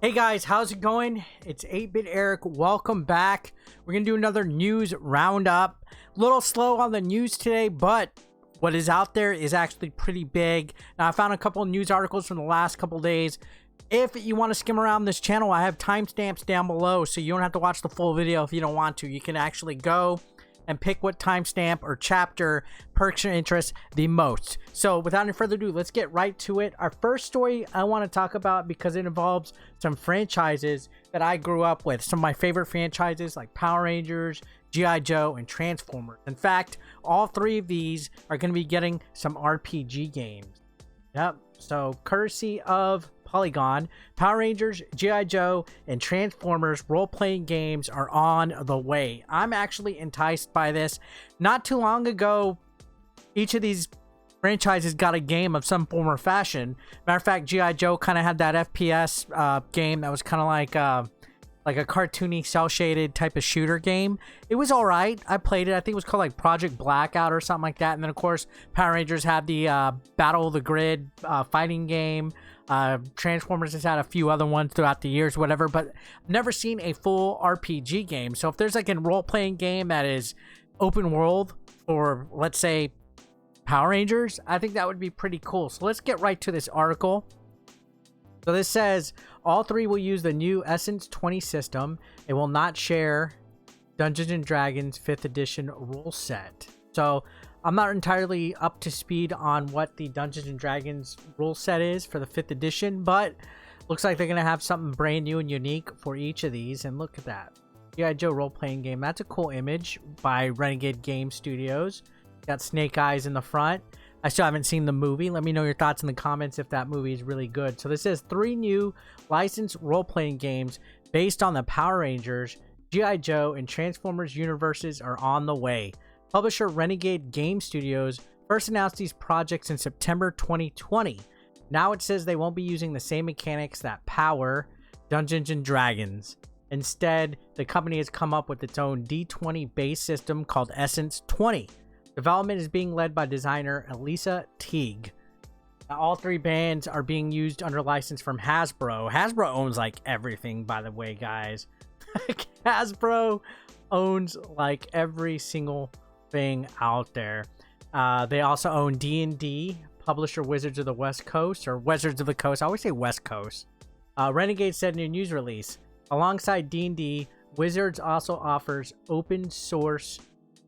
Hey guys, how's it going? It's 8-Bit Eric. Welcome back. We're going to do another news roundup. A little slow on the news today, but what is out there is actually pretty big. Now, I found a couple of news articles from the last couple of days. If you want to skim around this channel, I have timestamps down below, so you don't have to watch the full video if you don't want to. You can actually go and pick what timestamp or chapter perks your interest the most. So without any further ado, let's get right to it. Our first story I want to talk about because it involves some franchises that I grew up with. Some of my favorite franchises like Power Rangers, G.I. Joe, and Transformers. In fact, all three of these are going to be getting some RPG games. Yep, so courtesy of Polygon, Power Rangers, G.I. Joe, and Transformers role-playing games are on the way. I'm actually enticed by this. Not too long ago, each of these franchises got a game of some form or fashion. Matter of fact, G.I. Joe kind of had that FPS game that was kind of like a cartoony, cel-shaded type of shooter game. It was all right. I played it. I think it was called like Project Blackout or something like that. And then, of course, Power Rangers had the Battle of the Grid fighting game. Transformers has had a few other ones throughout the years, whatever, but I've never seen a full RPG game. So if there's like a role-playing game that is open world for, let's say, Power Rangers, I think that would be pretty cool. So let's get right to this article. So this says all three will use the new Essence 20 system. It will not share Dungeons & Dragons 5th edition rule set. So I'm not entirely up to speed on what the Dungeons & Dragons rule set is for the 5th edition, but looks like they're going to have something brand new and unique for each of these. And look at that. G.I. Joe role-playing game. That's a cool image by Renegade Game Studios. Got Snake Eyes in the front. I still haven't seen the movie. Let me know your thoughts in the comments if that movie is really good. So this says 3 new licensed role-playing games based on the Power Rangers, G.I. Joe, and Transformers universes are on the way. Publisher Renegade Game Studios first announced these projects in September 2020. Now it says they won't be using the same mechanics that power Dungeons & Dragons. Instead, the company has come up with its own D20 base system called Essence 20. Development is being led by designer Elisa Teague. Now, all three bands are being used under license from Hasbro. Hasbro owns like everything, by the way, guys. Hasbro owns like every single thing out there. They also own D&D, publisher Wizards of the West Coast, or Wizards of the Coast. I always say West Coast. Renegade said in a news release, alongside D&D, Wizards also offers open source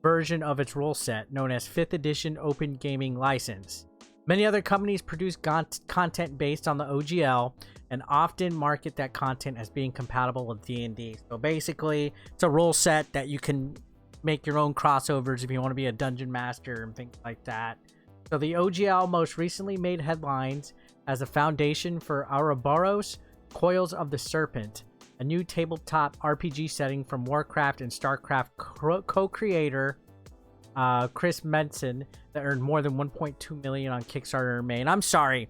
version of its rule set known as 5th edition open gaming license. Many other companies produce content based on the OGL and often market that content as being compatible with D&D. So basically, it's a rule set that you can make your own crossovers if you want to be a dungeon master and things like that. So the OGL most recently made headlines as a foundation for Ouroboros, Coils of the Serpent, a new tabletop RPG setting from Warcraft and StarCraft co-creator Chris Menson that earned more than 1.2 million on Kickstarter in May. And I'm sorry,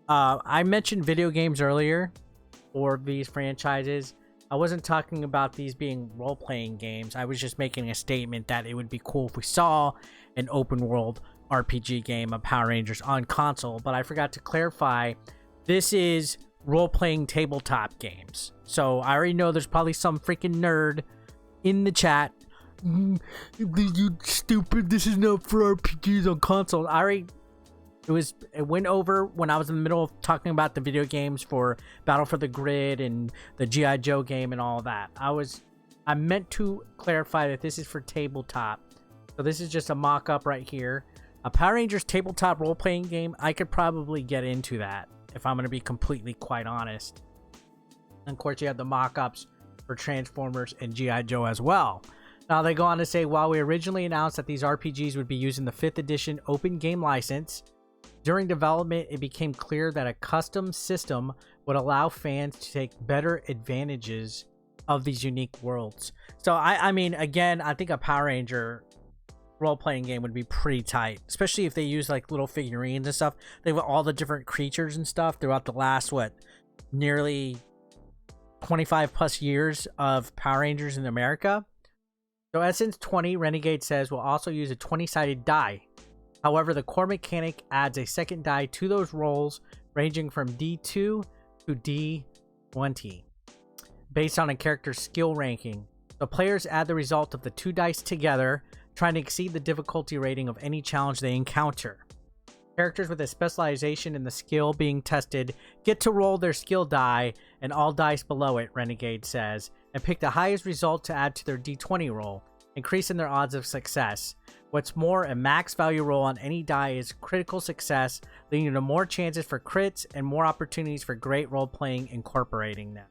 I mentioned video games earlier for these franchises. I wasn't talking about these being role-playing games. I was just making a statement that it would be cool if we saw an open-world RPG game of Power Rangers on console. But I forgot to clarify, this is role-playing tabletop games. So I already know there's probably some freaking nerd in the chat. You stupid, this is not for RPGs on console. It went over when I was in the middle of talking about the video games for Battle for the Grid and the G.I. Joe game and all that. I meant to clarify that this is for tabletop. So this is just a mock-up right here. A Power Rangers tabletop role-playing game, I could probably get into that, if I'm going to be completely quite honest. And of course, you have the mock-ups for Transformers and G.I. Joe as well. Now, they go on to say, while we originally announced that these RPGs would be using the 5th edition open game license, during development, it became clear that a custom system would allow fans to take better advantages of these unique worlds. So, I mean, again, I think a Power Ranger role-playing game would be pretty tight, especially if they use like little figurines and stuff. They have all the different creatures and stuff throughout the last, nearly 25 plus years of Power Rangers in America. So Essence 20, Renegade says, will also use a 20-sided die. However, the core mechanic adds a second die to those rolls, ranging from D2 to D 20, based on a character's skill ranking. The players add the result of the 2 dice together, trying to exceed the difficulty rating of any challenge they encounter. Characters with a specialization in the skill being tested get to roll their skill die and all dice below it, Renegade says, and pick the highest result to add to their d20 roll, increasing their odds of success. What's more, a max value roll on any die is critical success, leading to more chances for crits and more opportunities for great role-playing incorporating them.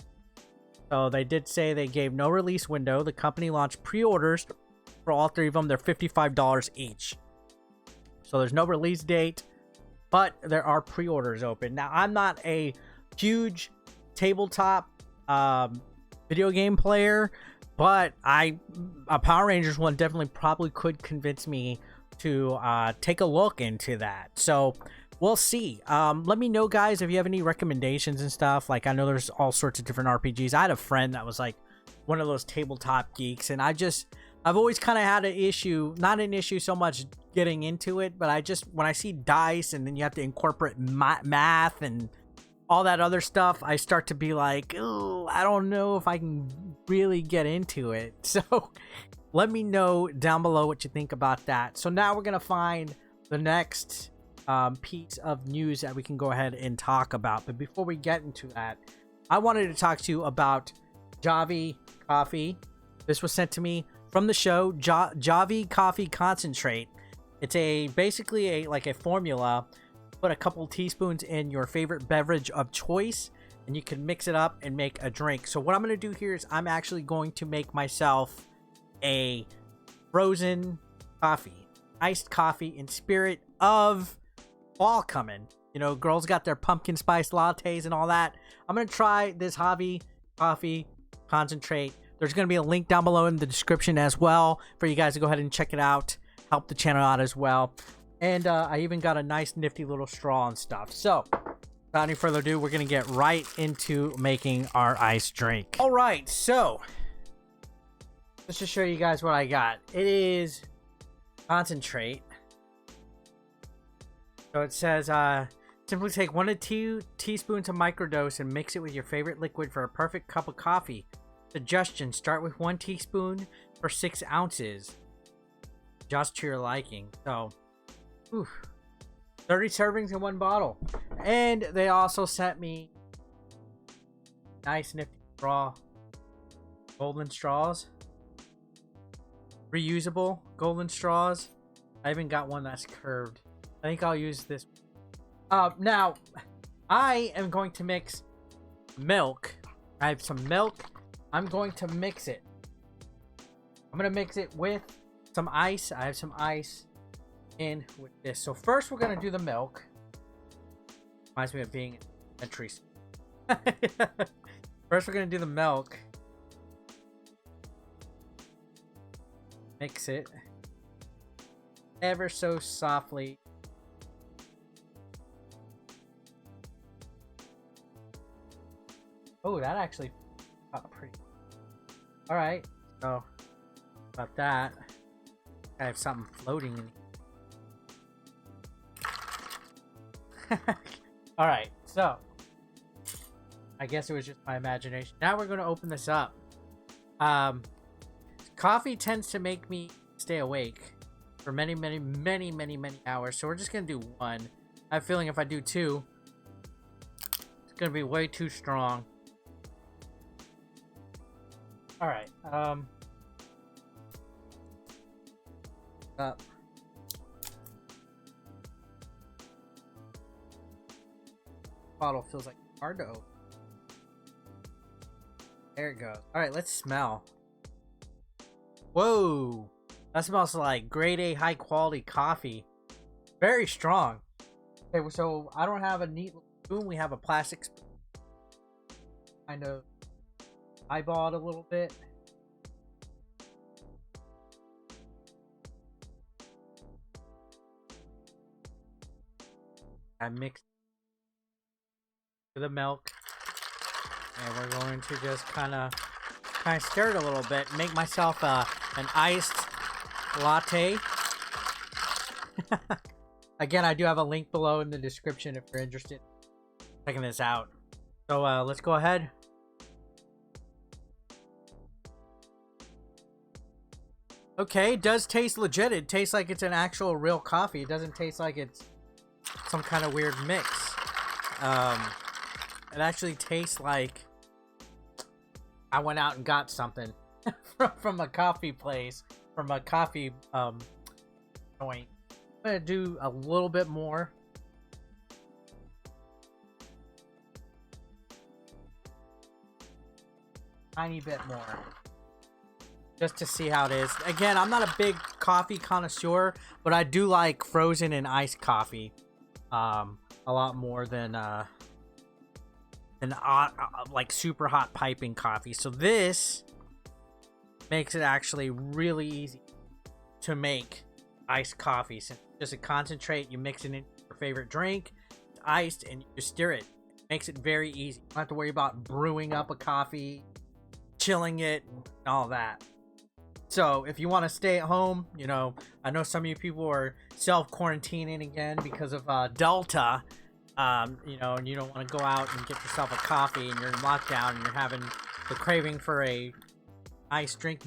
So they did say they gave no release window. The company launched pre-orders for all 3 of them. They're $55 each. So there's no release date, but there are pre-orders open. Now, I'm not a huge tabletop video game player, but a Power Rangers one definitely probably could convince me to take a look into that. So we'll see. Let me know, guys, if you have any recommendations and stuff. Like, I know there's all sorts of different RPGs. I had a friend that was like one of those tabletop geeks, and I've always kind of had an issue, not an issue so much getting into it, but when I see dice and then you have to incorporate math and all that other stuff, I start to be like, oh, I don't know if I can really get into it. So let me know down below what you think about that. So now we're going to find the next piece of news that we can go ahead and talk about. But before we get into that, I wanted to talk to you about JAVY coffee. This was sent to me from the show, JAVY coffee concentrate. It's basically a formula. Put a couple teaspoons in your favorite beverage of choice, and you can mix it up and make a drink. So what I'm going to do here is I'm actually going to make myself a frozen coffee, iced coffee in spirit of fall coming. You know, girls got their pumpkin spice lattes and all that. I'm going to try this JAVY coffee concentrate. There's going to be a link down below in the description as well for you guys to go ahead and check it out. Help the channel out as well. And I even got a nice nifty little straw and stuff. So without any further ado, we're going to get right into making our iced drink. All right, so let's just show you guys what I got. It is concentrate. So it says, simply take 1 to 2 teaspoons of microdose and mix it with your favorite liquid for a perfect cup of coffee. Suggestion, start with 1 teaspoon for 6 ounces. Just to your liking. So, 30 servings in 1 bottle. And they also sent me nice nifty golden straws. Reusable golden straws. I even got one that's curved. I think I'll use this. Now, I am going to mix milk. I have some milk. I'm going to mix it. I'm going to mix it with some ice. I have some ice in with this. So first we're going to do the milk. Reminds me of being in elementary school. First we're going to do the milk. Mix it ever so softly. Oh, that actually got pretty. All right, so about that, I have something floating in. All right, so I guess it was just my imagination. Now we're going to open this up. Coffee tends to make me stay awake for many hours, so we're just going to do 1. I have a feeling if I do 2, it's going to be way too strong. All right. Up. Bottle feels like hard to open. There it goes. All right, let's smell. Whoa, that smells like grade A high quality coffee. Very strong. Okay, so I don't have a neat spoon. We have a plastic spoon. Kind of eyeball it a little bit. I mixed the milk, and we're going to just kind of stir it a little bit, make myself an iced latte. Again, I do have a link below in the description if you're interested in checking this out. So let's go ahead, Okay, it does taste legit. It tastes like it's an actual real coffee. It doesn't taste like it's some kind of weird mix. It actually tastes like I went out and got something from a coffee place, from a coffee joint. I'm gonna do a little bit more. Tiny bit more. Just to see how it is. Again, I'm not a big coffee connoisseur, but I do like frozen and iced coffee a lot more than like super hot piping coffee. So this makes it actually really easy to make iced coffee. Since it's just a concentrate, you mix it in your favorite drink, it's iced, and you stir it. It makes it very easy. You don't have to worry about brewing up a coffee, chilling it, and all that. So if you want to stay at home, you know, I know some of you people are self-quarantining again because of Delta, you know, and you don't want to go out and get yourself a coffee and you're in lockdown and you're having the craving for a nice drink.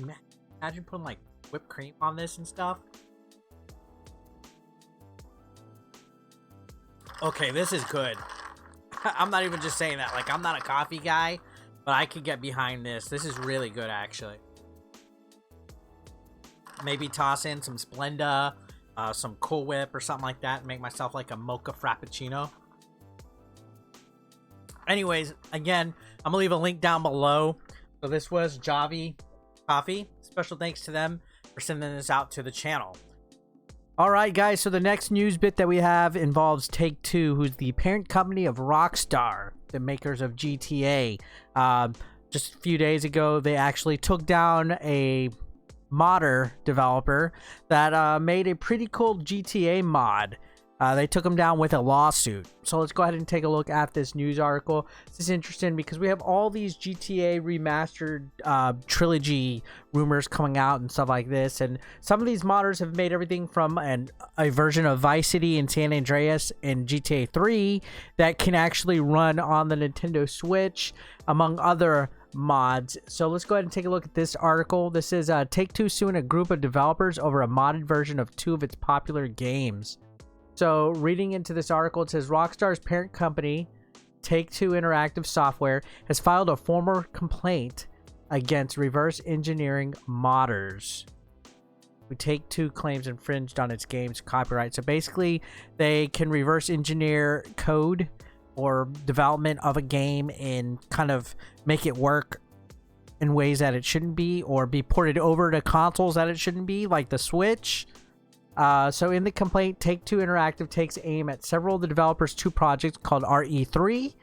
Imagine putting like whipped cream on this and stuff. Okay, this is good. I'm not even just saying that. Like, I'm not a coffee guy, but I could get behind this. This is really good, actually. Maybe toss in some Splenda, some Cool Whip or something like that, and make myself like a mocha frappuccino. Anyways, again, I'm gonna leave a link down below. So this was JAVY Coffee. Special thanks to them for sending this out to the channel. All right, guys, so the next news bit that we have involves Take-Two, who's the parent company of Rockstar, the makers of GTA. Just a few days ago, they actually took down a modder developer that made a pretty cool GTA mod. They took them down with a lawsuit. So let's go ahead and take a look at this news article. This is interesting because we have all these GTA remastered trilogy rumors coming out and stuff like this, and some of these modders have made everything from a version of Vice City and San Andreas and GTA 3 that can actually run on the Nintendo Switch, among other mods. So let's go ahead and take a look at this article. This is Take-Two suing a group of developers over a modded version of two of its popular games. So reading into this article, it says Rockstar's parent company, Take-Two Interactive Software, has filed a formal complaint against reverse engineering modders who Take-Two claims infringed on its game's copyright. So basically, they can reverse engineer code or development of a game and kind of make it work in ways that it shouldn't be, or be ported over to consoles that it shouldn't be, like the Switch. So in the complaint, Take-Two Interactive takes aim at several of the developers' two projects called RE3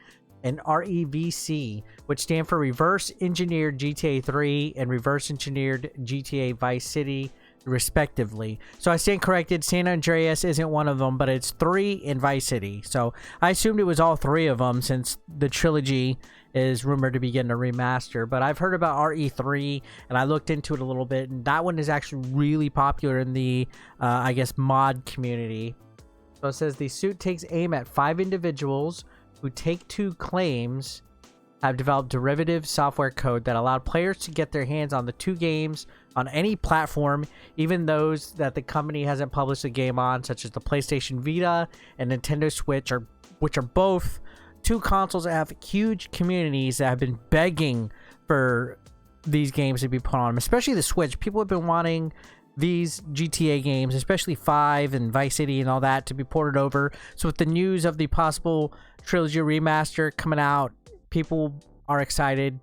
and REVC, which stand for Reverse Engineered GTA 3 and Reverse Engineered GTA Vice City, respectively. So I stand corrected. San Andreas isn't one of them, but it's 3 in Vice City. So I assumed it was all 3 of them, since the trilogy is rumored to be getting a remaster. But I've heard about RE3 and I looked into it a little bit, and that one is actually really popular in the I guess mod community. So it says the suit takes aim at 5 individuals who Take-Two claims have developed derivative software code that allowed players to get their hands on the 2 games on any platform, even those that the company hasn't published a game on, such as the PlayStation Vita and Nintendo Switch, which are both 2 consoles that have huge communities that have been begging for these games to be put on them, especially the Switch. People have been wanting these GTA games, especially 5 and Vice City and all that, to be ported over. So with the news of the possible trilogy remaster coming out, people are excited,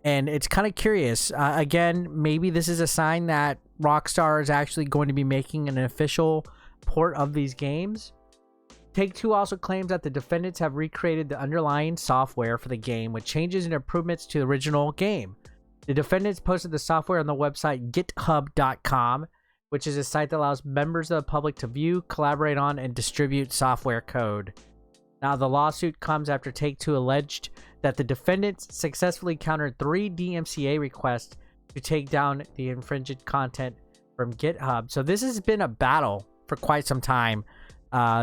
and it's kind of curious. Again, maybe this is a sign that Rockstar is actually going to be making an official port of these games. Take-Two also claims that the defendants have recreated the underlying software for the game with changes and improvements to the original game. The defendants posted the software on the website github.com, which is a site that allows members of the public to view, collaborate on, and distribute software code. Now, the lawsuit comes after Take-Two alleged that the defendants successfully countered 3 DMCA requests to take down the infringed content from GitHub. So this has been a battle for quite some time.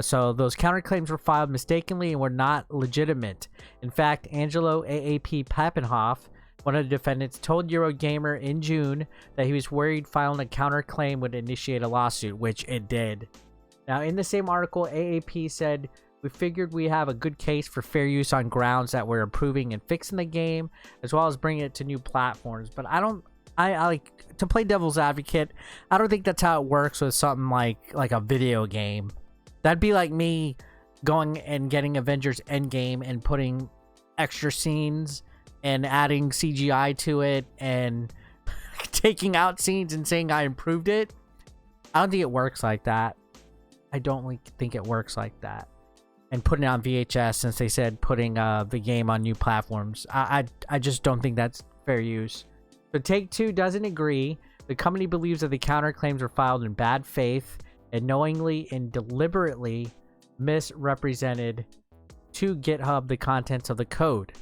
So those counterclaims were filed mistakenly and were not legitimate. In fact, Angelo AAP Pappenhoff, One of the defendants told Eurogamer in June that he was worried filing a counterclaim would initiate a lawsuit, which it did. Now, in the same article, AAP said, "We figured we have a good case for fair use on grounds that we're improving and fixing the game, as well as bringing it to new platforms." But I like to play devil's advocate. I don't think that's how it works with something like a video game. That'd be like me going and getting Avengers Endgame and putting extra scenes and adding CGI to it and taking out scenes and saying I improved it. I don't think it works like that. I don't think it works like that. And putting it on VHS, since they said putting the game on new platforms, I just don't think that's fair use. So Take-Two doesn't agree. The company believes that the counterclaims were filed in bad faith and knowingly and deliberately misrepresented to GitHub the contents of the code.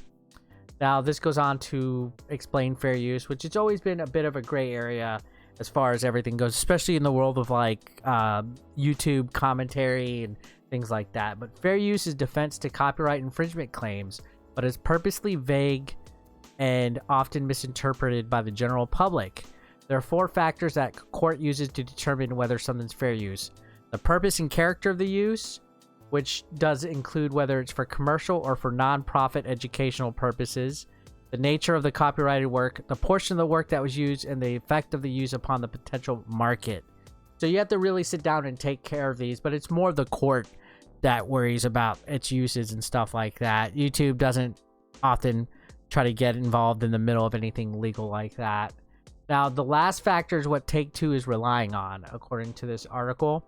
Now, this goes on to explain fair use, which has always been a bit of a gray area as far as everything goes, especially in the world of YouTube commentary and things like that. But fair use is defense to copyright infringement claims, but is purposely vague and often misinterpreted by the general public. There are 4 factors that court uses to determine whether something's fair use: the purpose and character of the use, which does include whether it's for commercial or for non-profit educational purposes, the nature of the copyrighted work, the portion of the work that was used, and the effect of the use upon the potential market. So you have to really sit down and take care of these, but it's more the court that worries about its uses and stuff like that. YouTube doesn't often try to get involved in the middle of anything legal like that. Now, the last factor is what Take-Two is relying on, according to this article.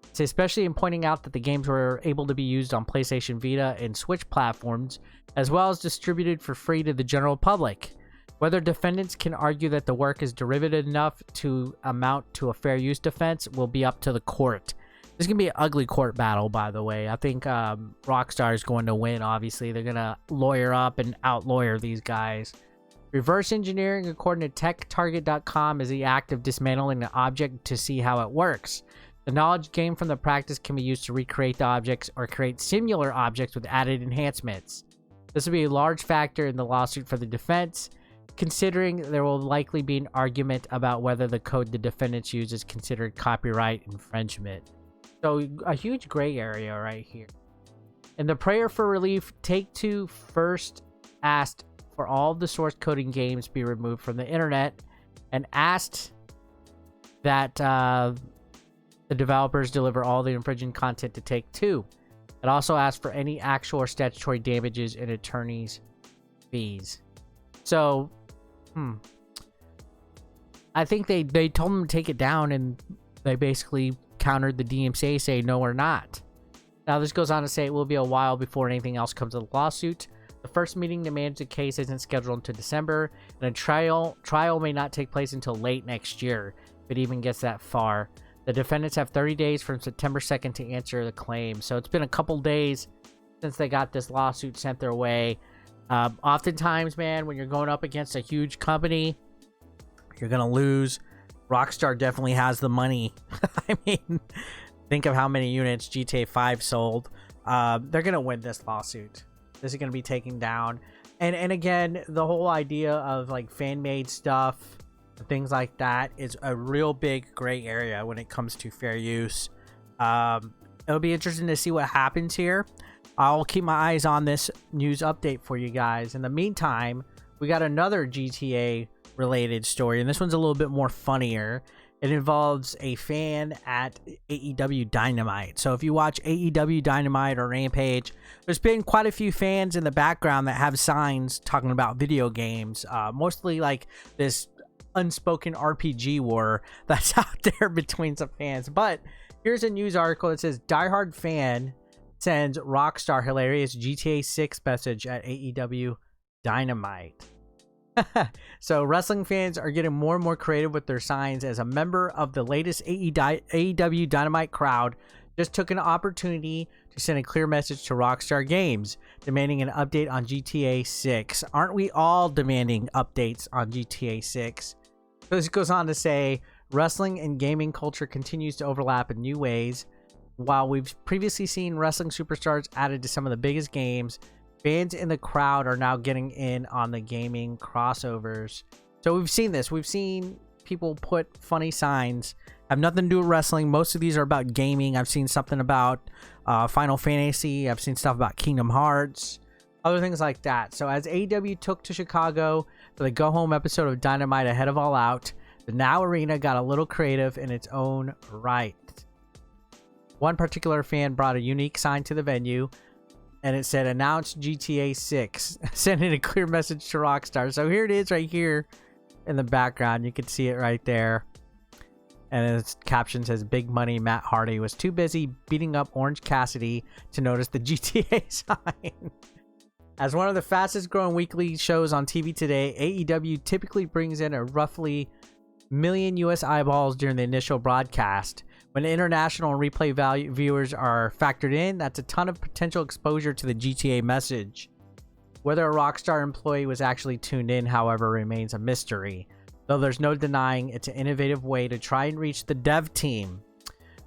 It's especially in pointing out that the games were able to be used on PlayStation Vita and Switch platforms, as well as distributed for free to the general public. Whether defendants can argue that the work is derivative enough to amount to a fair use defense will be up to the court. This is going to be an ugly court battle, by the way. I think Rockstar is going to win, obviously. They're going to lawyer up and out-lawyer these guys. Reverse engineering, according to TechTarget.com, is the act of dismantling an object to see how it works. The knowledge gained from the practice can be used to recreate the objects or create similar objects with added enhancements. This will be a large factor in the lawsuit for the defense, considering there will likely be an argument about whether the code the defendants use is considered copyright infringement. So a huge gray area right here. In the prayer for relief, Take-Two first asked for all of the source coding games be removed from the internet and asked that the developers deliver all the infringing content to Take-Two. It also asked for any actual or statutory damages and attorney's fees. So, I think they told them to take it down, and they basically countered the DMCA, saying, no, we're not. Now, this goes on to say it will be a while before anything else comes of the lawsuit. The first meeting to manage the case isn't scheduled until December, and a trial may not take place until late next year, if it even gets that far. The defendants have 30 days from September 2nd to answer the claim. So it's been a couple days since they got this lawsuit sent their way. Oftentimes, man, when you're going up against a huge company, you're going to lose. Rockstar definitely has the money. I mean, think of how many units GTA 5 sold. They're going to win this lawsuit. This is going to be taken down. And again, the whole idea of like fan-made stuff, things like that, is a real big gray area when it comes to fair use. It'll be interesting to see what happens here. I'll keep my eyes on this news update for you guys. In the meantime, we got another GTA related story, and this one's a little bit more funnier. It involves a fan at AEW Dynamite. So if you watch AEW Dynamite or Rampage, there's been quite a few fans in the background that have signs talking about video games, mostly like this unspoken RPG war that's out there between some fans. But here's a news article that says diehard fan sends Rockstar hilarious GTA 6 message at AEW Dynamite. So wrestling fans are getting more and more creative with their signs, as a member of the latest AEW Dynamite crowd just took an opportunity to send a clear message to Rockstar Games, demanding an update on GTA 6. Aren't we all demanding updates on GTA 6? So this goes on to say, wrestling and gaming culture continues to overlap in new ways. While we've previously seen wrestling superstars added to some of the biggest games, fans in the crowd are now getting in on the gaming crossovers. So we've seen this. We've seen people put funny signs, have nothing to do with wrestling. Most of these are about gaming. I've seen something about Final Fantasy. I've seen stuff about Kingdom Hearts, other things like that. So as AEW took to Chicago for the go-home episode of Dynamite ahead of All Out, the Now Arena got a little creative in its own right. One particular fan brought a unique sign to the venue, and it said, "Announce GTA 6, sending a clear message to Rockstar." So here it is right here in the background. You can see it right there. And its caption says, "Big Money Matt Hardy was too busy beating up Orange Cassidy to notice the GTA sign." As one of the fastest growing weekly shows on TV today, AEW typically brings in a roughly million US eyeballs during the initial broadcast. When international and replay viewers are factored in, that's a ton of potential exposure to the GTA message. Whether a Rockstar employee was actually tuned in, however, remains a mystery, though there's no denying it's an innovative way to try and reach the dev team.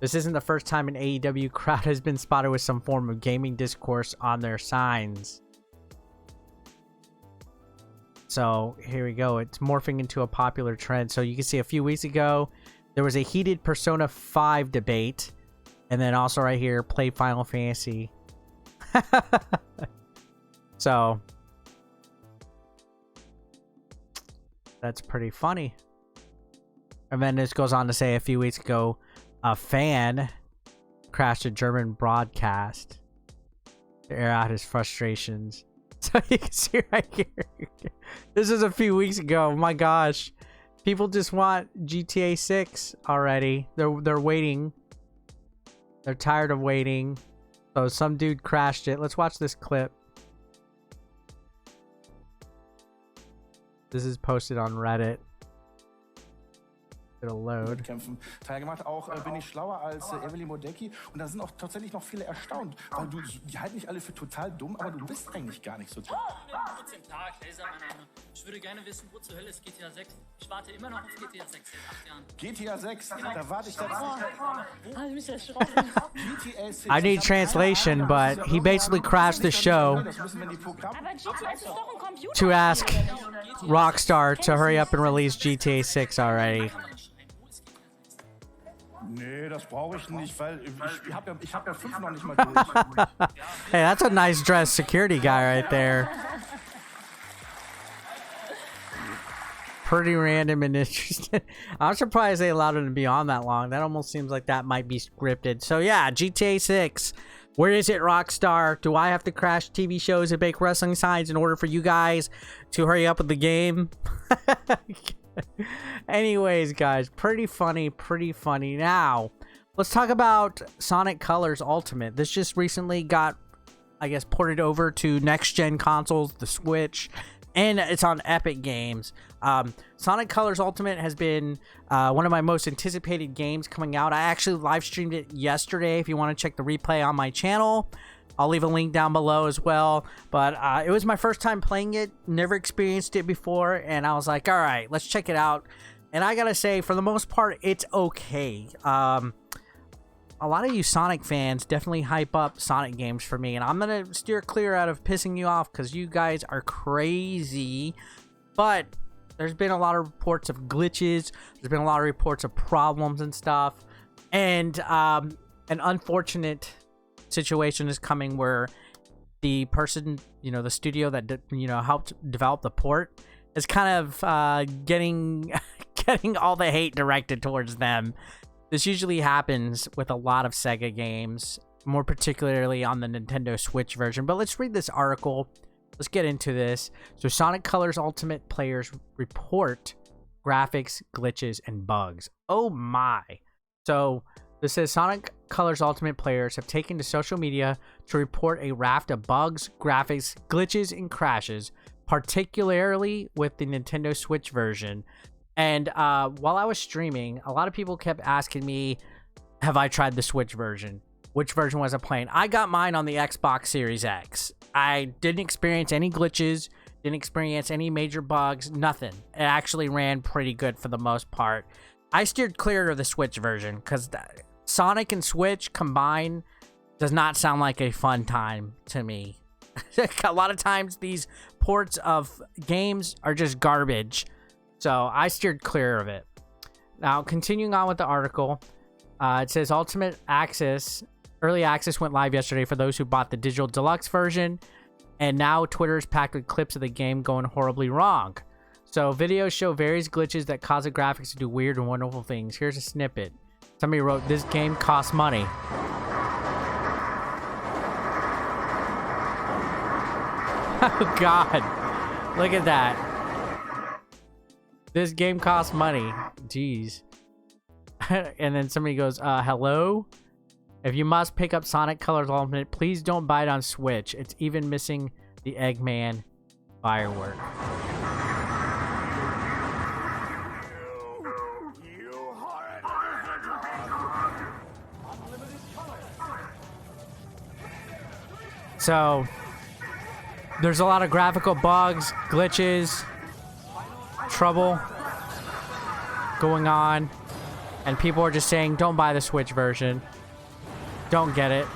This isn't the first time an AEW crowd has been spotted with some form of gaming discourse on their signs. So here we go. It's morphing into a popular trend. So you can see a few weeks ago, there was a heated Persona 5 debate. And then also right here, play Final Fantasy. So that's pretty funny. And then this goes on to say a few weeks ago, a fan crashed a German broadcast to air out his frustrations. So you can see right here. This is a few weeks ago. My gosh. People just want GTA 6 already. They're waiting. They're tired of waiting. So some dude crashed it. Let's watch this clip. This is posted on Reddit. It'll load. Kämpfen teilgemacht. Auch bin ich schlauer als Emily Modecki. Und da sind auch tatsächlich noch viele erstaunt. Weil du, die halten nicht alle für total dumm, aber du bist eigentlich gar nicht so dumm. Guten Tag, Laser, mein Name. Ich würde gerne wissen, wo zur Hölle ist GTA 6? Ich warte immer noch auf GTA 6 seit 8 Jahren. GTA 6, da warte ich seit 8 Jahren. Ich bin erschrocken. GTA 6. I need translation, but he basically crashed the show to ask Rockstar to hurry up and release GTA 6 already. Nee, das brauche ich nicht, weil ich hab ja 5 noch nicht mal durch. Hey, that's a nice dressed security guy right there. Pretty random and interesting. I'm surprised they allowed him to be on that long. That almost seems like that might be scripted. So yeah, GTA 6. Where is it, Rockstar? Do I have to crash TV shows and make wrestling signs in order for you guys to hurry up with the game? Anyways, guys, pretty funny. Now, let's talk about Sonic Colors Ultimate. This just recently got, I guess, ported over to next-gen consoles, the Switch, and it's on Epic Games. Sonic Colors Ultimate has been one of my most anticipated games coming out. I actually live streamed it yesterday. If you want to check the replay on my channel, I'll leave a link down below as well. But it was my first time playing it. Never experienced it before. And I was like, all right, let's check it out. And I gotta say, for the most part, it's okay. A lot of you Sonic fans definitely hype up Sonic games for me. And I'm gonna steer clear out of pissing you off because you guys are crazy. But there's been a lot of reports of glitches. There's been a lot of reports of problems and stuff. And an unfortunate situation is coming where the person, the studio that helped develop the port is kind of getting all the hate directed towards them. This usually happens with a lot of Sega games, more particularly on the Nintendo Switch version. But let's read this article. Let's get into this. So Sonic Colors Ultimate players report graphics, glitches, and bugs. Oh my. So this says Sonic Colors Ultimate players have taken to social media to report a raft of bugs, graphics, glitches, and crashes, particularly with the Nintendo Switch version. And while I was streaming, a lot of people kept asking me, have I tried the Switch version? Which version was I playing? I got mine on the Xbox Series X. I didn't experience any glitches, didn't experience any major bugs, nothing. It actually ran pretty good for the most part. I steered clear of the Switch version because Sonic and Switch combined does not sound like a fun time to me. A lot of times these ports of games are just garbage. So I steered clear of it. Now, continuing on with the article, it says Ultimate Access, Early Access went live yesterday for those who bought the digital deluxe version. And now Twitter is packed with clips of the game going horribly wrong. So videos show various glitches that cause the graphics to do weird and wonderful things. Here's a snippet. Somebody wrote, "This game costs money." Oh God, look at that. This game costs money. Jeez. And then somebody goes, hello? If you must pick up Sonic Colors Ultimate, please don't buy it on Switch. It's even missing the Eggman firework. So there's a lot of graphical bugs, glitches, trouble going on, and people are just saying don't buy the Switch version. Don't get it.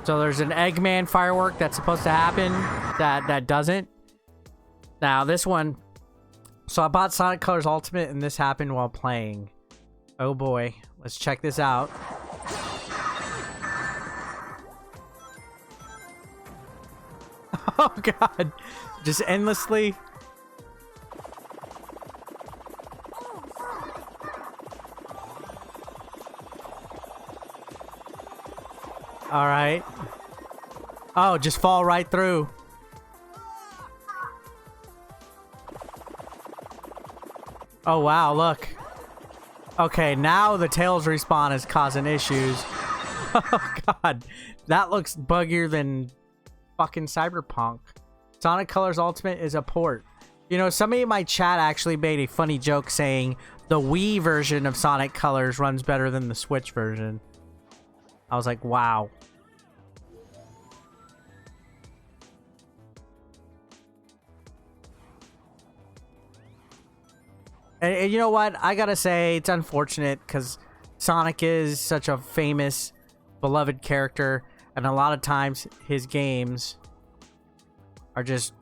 So there's an Eggman firework that's supposed to happen that doesn't. Now this one, so I bought Sonic Colors Ultimate and this happened while playing. Oh boy, let's check this out. Oh God, just endlessly. All right. Oh, just fall right through. Oh wow, look. Okay, now the Tails respawn is causing issues. Oh God, that looks buggier than fucking Cyberpunk. Sonic Colors Ultimate is a port. You know, somebody in my chat actually made a funny joke saying the Wii version of Sonic Colors runs better than the Switch version. I was like, wow. And you know what? I gotta say, it's unfortunate because Sonic is such a famous, beloved character. And a lot of times, his games are just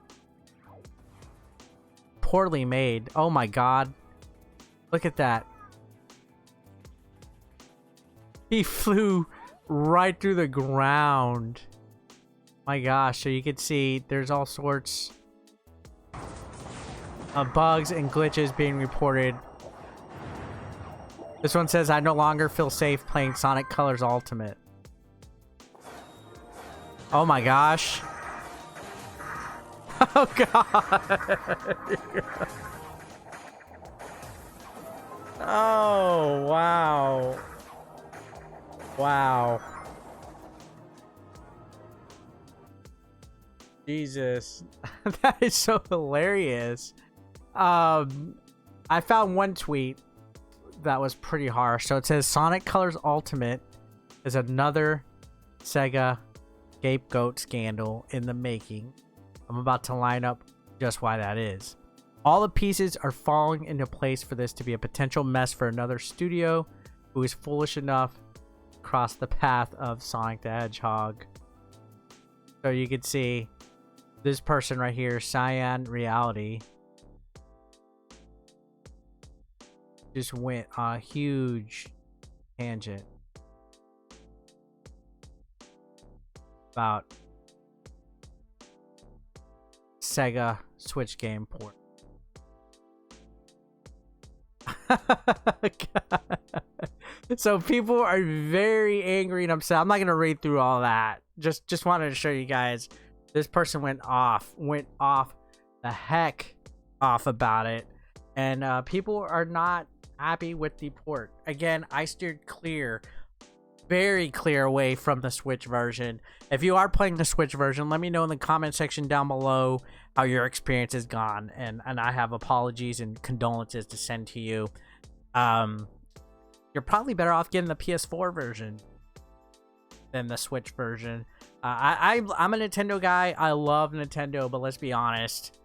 poorly made. Oh my God. Look at that. He flew right through the ground. My gosh. So you can see there's all sorts of bugs and glitches being reported. This one says, I no longer feel safe playing Sonic Colors Ultimate. Oh my gosh. Oh God. Oh wow. Wow. Jesus. That is so hilarious. I found one tweet that was pretty harsh. So it says Sonic Colors Ultimate is another Sega scapegoat scandal in the making. I'm about to line up just why that is. All the pieces are falling into place for this to be a potential mess for another studio who is foolish enough to cross the path of Sonic the Hedgehog. So you can see this person right here, Cyan Reality, just went on a huge tangent about Sega Switch game port. So people are very angry and upset. I'm not gonna read through all that. Just wanted to show you guys. This person went off the heck off about it, and people are not happy with the port. Again, I steered clear, very clear away from the Switch version. If you are playing the Switch version, let me know in the comment section down below how your experience has gone, and I have apologies and condolences to send to you. You're probably better off getting the PS4 version than the Switch version. I'm a Nintendo guy. I love Nintendo, but let's be honest,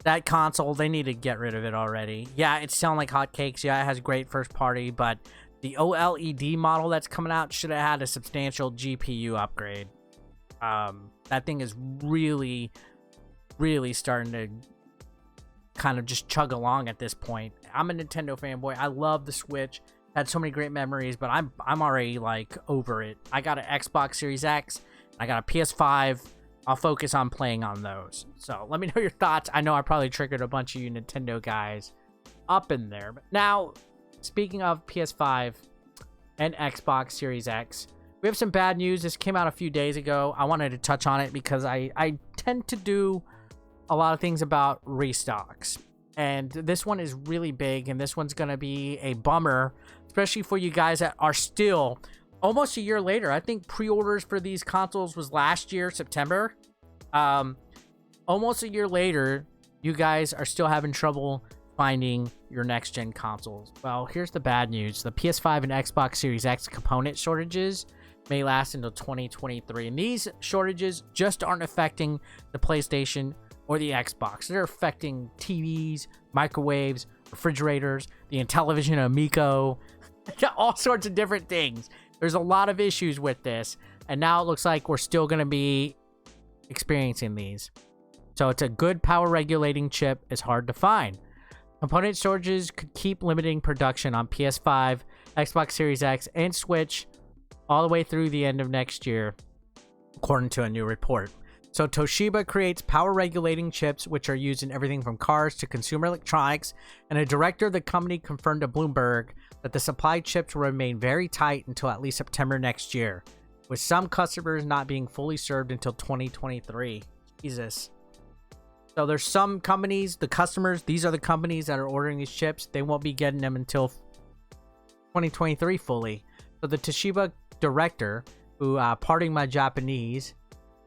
that console, they need to get rid of it already. Yeah, it's selling like hotcakes. Yeah, it has great first party, but The OLED model that's coming out should have had a substantial GPU upgrade. That thing is really, really starting to kind of just chug along at this point. I'm a Nintendo fanboy. I love the Switch. Had so many great memories, but I'm already like over it. I got an Xbox Series X. I got a PS5. I'll focus on playing on those. So let me know your thoughts. I know I probably triggered a bunch of you Nintendo guys up in there. But now, speaking of PS5 and Xbox Series X, we have some bad news. This came out a few days ago. I wanted to touch on it because I tend to do a lot of things about restocks. And this one is really big, and this one's going to be a bummer, especially for you guys that are still almost a year later. I think pre-orders for these consoles was last year, September. Almost a year later, you guys are still having trouble finding your next-gen consoles. Well, here's the bad news. The PS5 and Xbox Series X component shortages may last until 2023. And these shortages just aren't affecting the PlayStation or the Xbox. They're affecting TVs, microwaves, refrigerators, the Intellivision Amico, all sorts of different things. There's a lot of issues with this, and now it looks like we're still going to be experiencing these. So it's a good power regulating chip is hard to find. Component shortages could keep limiting production on PS5, Xbox Series X, and Switch all the way through the end of next year, according to a new report. So Toshiba creates power regulating chips, which are used in everything from cars to consumer electronics, and a director of the company confirmed to Bloomberg that the supply chips will remain very tight until at least September next year, with some customers not being fully served until 2023. Jesus. So there's some companies, the customers, these are the companies that are ordering these chips. They won't be getting them until 2023 fully. So the Toshiba director, who, parting my Japanese,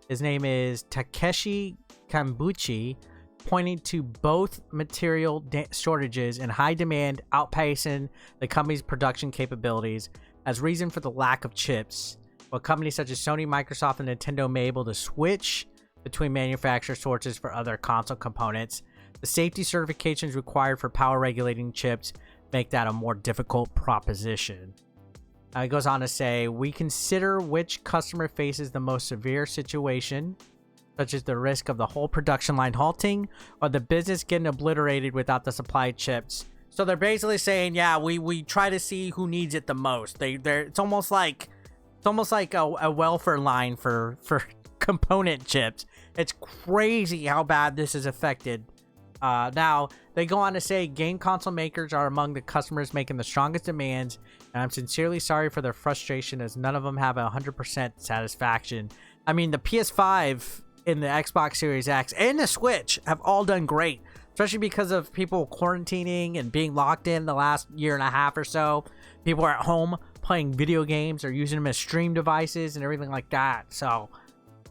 his name is Takeshi Kambuchi, pointing to both material shortages and high demand outpacing the company's production capabilities as reason for the lack of chips. While companies such as Sony, Microsoft, and Nintendo may be able to switch between manufacturer sources for other console components, the safety certifications required for power regulating chips make that a more difficult proposition. It goes on to say, we consider which customer faces the most severe situation, such as the risk of the whole production line halting or the business getting obliterated without the supply chips. So they're basically saying, yeah, we try to see who needs it the most. It's almost like a welfare line for component chips. It's crazy how bad this is affected. Now, they go on to say game console makers are among the customers making the strongest demands, and I'm sincerely sorry for their frustration as none of them have 100% satisfaction. I mean, the PS5 and the Xbox Series X and the Switch have all done great, especially because of people quarantining and being locked in the last year and a half or so. People are at home playing video games or using them as stream devices and everything like that. So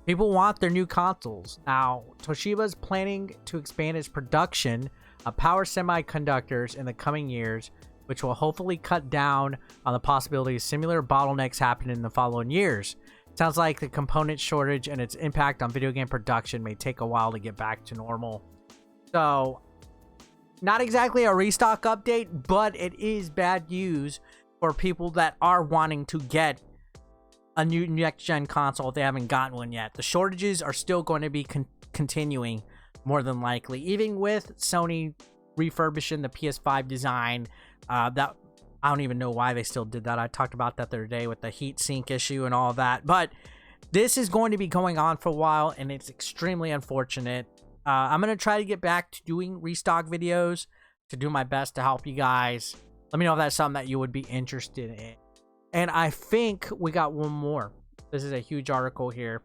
people want their new consoles. Now, Toshiba's planning to expand its production of power semiconductors in the coming years, which will hopefully cut down on the possibility of similar bottlenecks happening in the following years. Sounds like the component shortage and its impact on video game production may take a while to get back to normal. So, not exactly a restock update, but it is bad news for people that are wanting to get a new next-gen console if they haven't gotten one yet. The shortages are still going to be continuing, more than likely. Even with Sony refurbishing the PS5 design, that I don't even know why they still did that. I talked about that the other day with the heat sink issue and all of that. But this is going to be going on for a while, and it's extremely unfortunate. I'm going to try to get back to doing restock videos to do my best to help you guys. Let me know if that's something that you would be interested in. And I think we got one more. This is a huge article here.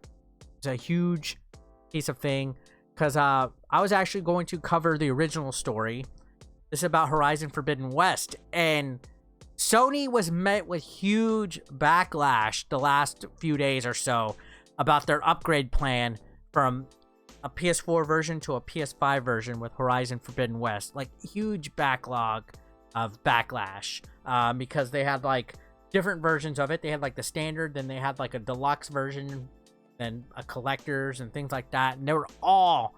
It's a huge piece of thing because I was actually going to cover the original story. This is about Horizon Forbidden West, and Sony was met with huge backlash the last few days or so about their upgrade plan from a PS4 version to a PS5 version with Horizon Forbidden West. Like, huge backlog of backlash because they had like different versions of it. They had like the standard, then they had like a deluxe version, then a collector's and things like that, and they were all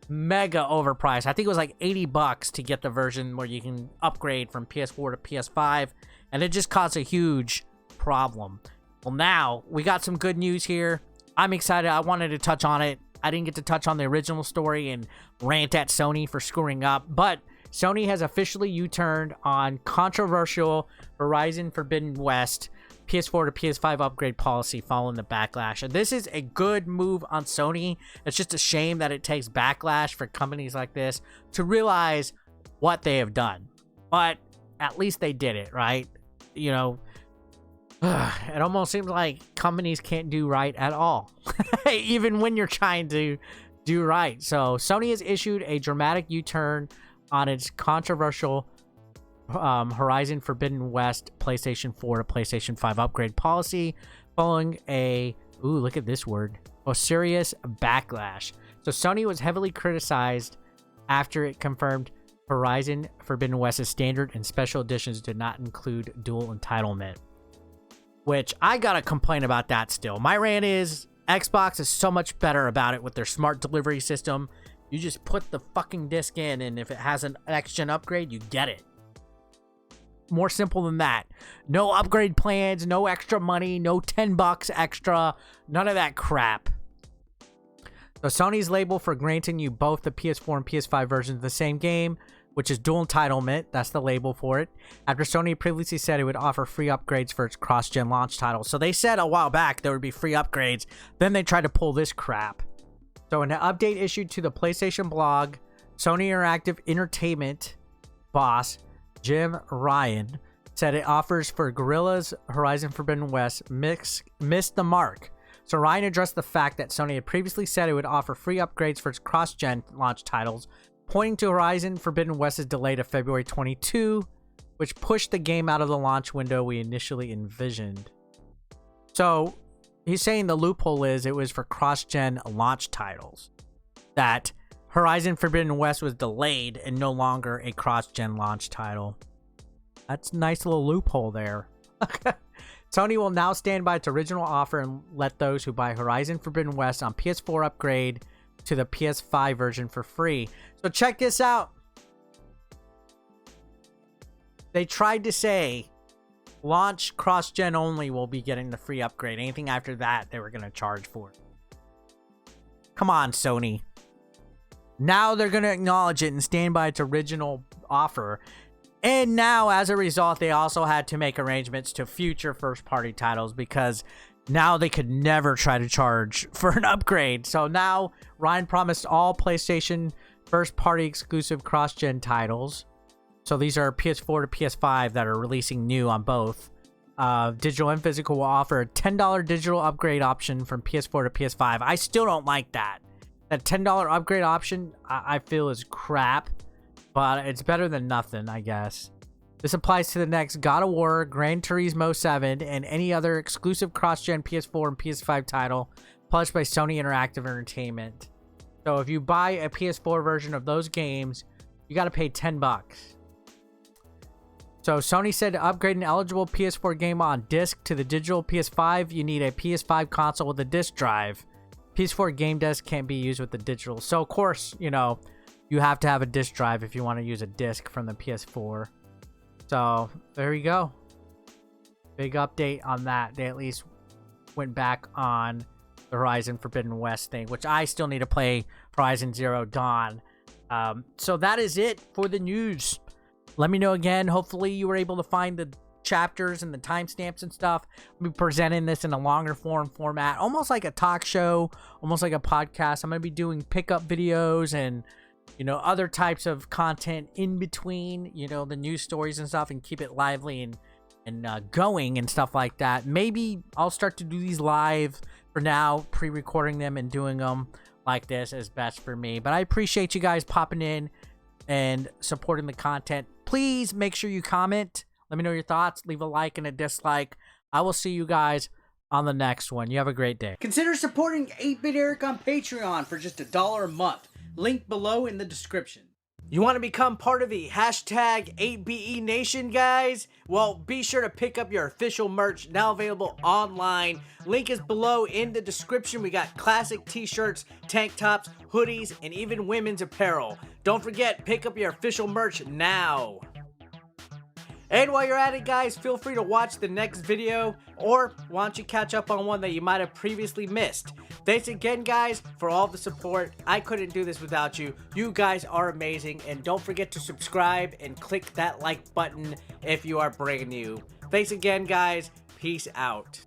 mega overpriced. I think it was like $80 to get the version where you can upgrade from PS4 to PS5, and it just caused a huge problem. Well, now we got some good news here. I'm excited. I wanted to touch on it. I didn't get to touch on the original story and rant at Sony for screwing up, but Sony has officially U-turned on controversial Horizon Forbidden West PS4 to PS5 upgrade policy following the backlash. And this is a good move on Sony. It's just a shame that it takes backlash for companies like this to realize what they have done. But at least they did it, right? You know, it almost seems like companies can't do right at all, even when you're trying to do right. So Sony has issued a dramatic U-turn on its controversial Horizon Forbidden West PlayStation 4 to PlayStation 5 upgrade policy following a, ooh, look at this word, a serious backlash. So Sony was heavily criticized after it confirmed Horizon Forbidden West's standard and special editions did not include dual entitlement, which I gotta complain about that still. My rant is Xbox is so much better about it with their smart delivery system. You just put the fucking disc in, and if it has an next-gen upgrade, you get it. More simple than that. No upgrade plans, no extra money, no $10 extra, none of that crap. So Sony's label for granting you both the PS4 and PS5 versions of the same game, which is dual entitlement, that's the label for it, after Sony previously said it would offer free upgrades for its cross-gen launch titles. So they said a while back there would be free upgrades, then they tried to pull this crap. So in an update issued to the PlayStation blog, Sony Interactive Entertainment boss Jim Ryan said it offers for Guerrilla's Horizon Forbidden West missed the mark. So Ryan addressed the fact that Sony had previously said it would offer free upgrades for its cross-gen launch titles, pointing to Horizon Forbidden West's delay to February 22, which pushed the game out of the launch window we initially envisioned. So he's saying the loophole is it was for cross-gen launch titles, that Horizon Forbidden West was delayed and no longer a cross-gen launch title. That's a nice little loophole there. Sony will now stand by its original offer and let those who buy Horizon Forbidden West on PS4 upgrade to the PS5 version for free. So check this out. They tried to say launch cross-gen only will be getting the free upgrade. Anything after that, they were going to charge for it. Come on, Sony. Now they're going to acknowledge it and stand by its original offer. And now, as a result, they also had to make arrangements to future first-party titles because now they could never try to charge for an upgrade. So now, Ryan promised all PlayStation first-party exclusive cross-gen titles. So these are PS4 to PS5 that are releasing new on both. Digital and physical will offer a $10 digital upgrade option from PS4 to PS5. I still don't like that. That $10 upgrade option, I feel is crap. But it's better than nothing, I guess. This applies to the next God of War, Gran Turismo 7, and any other exclusive cross-gen PS4 and PS5 title published by Sony Interactive Entertainment. So if you buy a PS4 version of those games, you got to pay $10. So Sony said to upgrade an eligible PS4 game on disc to the digital PS5, you need a PS5 console with a disc drive. PS4 game disc can't be used with the digital. So of course, you know, you have to have a disc drive if you want to use a disc from the PS4. So there you go. Big update on that. They at least went back on the Horizon Forbidden West thing, which I still need to play Horizon Zero Dawn. So that is it for the news. Let me know again. Hopefully you were able to find the chapters and the timestamps and stuff. I'll be presenting this in a longer format, almost like a talk show, almost like a podcast. I'm going to be doing pickup videos and, you know, other types of content in between, you know, the news stories and stuff, and keep it lively and going and stuff like that. Maybe I'll start to do these live. For now, pre-recording them and doing them like this is best for me. But I appreciate you guys popping in and supporting the content. Please make sure you comment. Let me know your thoughts. Leave a like and a dislike. I will see you guys on the next one. You have a great day. Consider supporting 8-Bit Eric on Patreon for just $1 a month. Link below in the description. You want to become part of the hashtag 8BE Nation, guys? Well, be sure to pick up your official merch, now available online. Link is below in the description. We got classic t-shirts, tank tops, hoodies, and even women's apparel. Don't forget, pick up your official merch now. And while you're at it, guys, feel free to watch the next video, or why don't you catch up on one that you might have previously missed. Thanks again, guys, for all the support. I couldn't do this without you. You guys are amazing, and don't forget to subscribe and click that like button if you are brand new. Thanks again, guys. Peace out.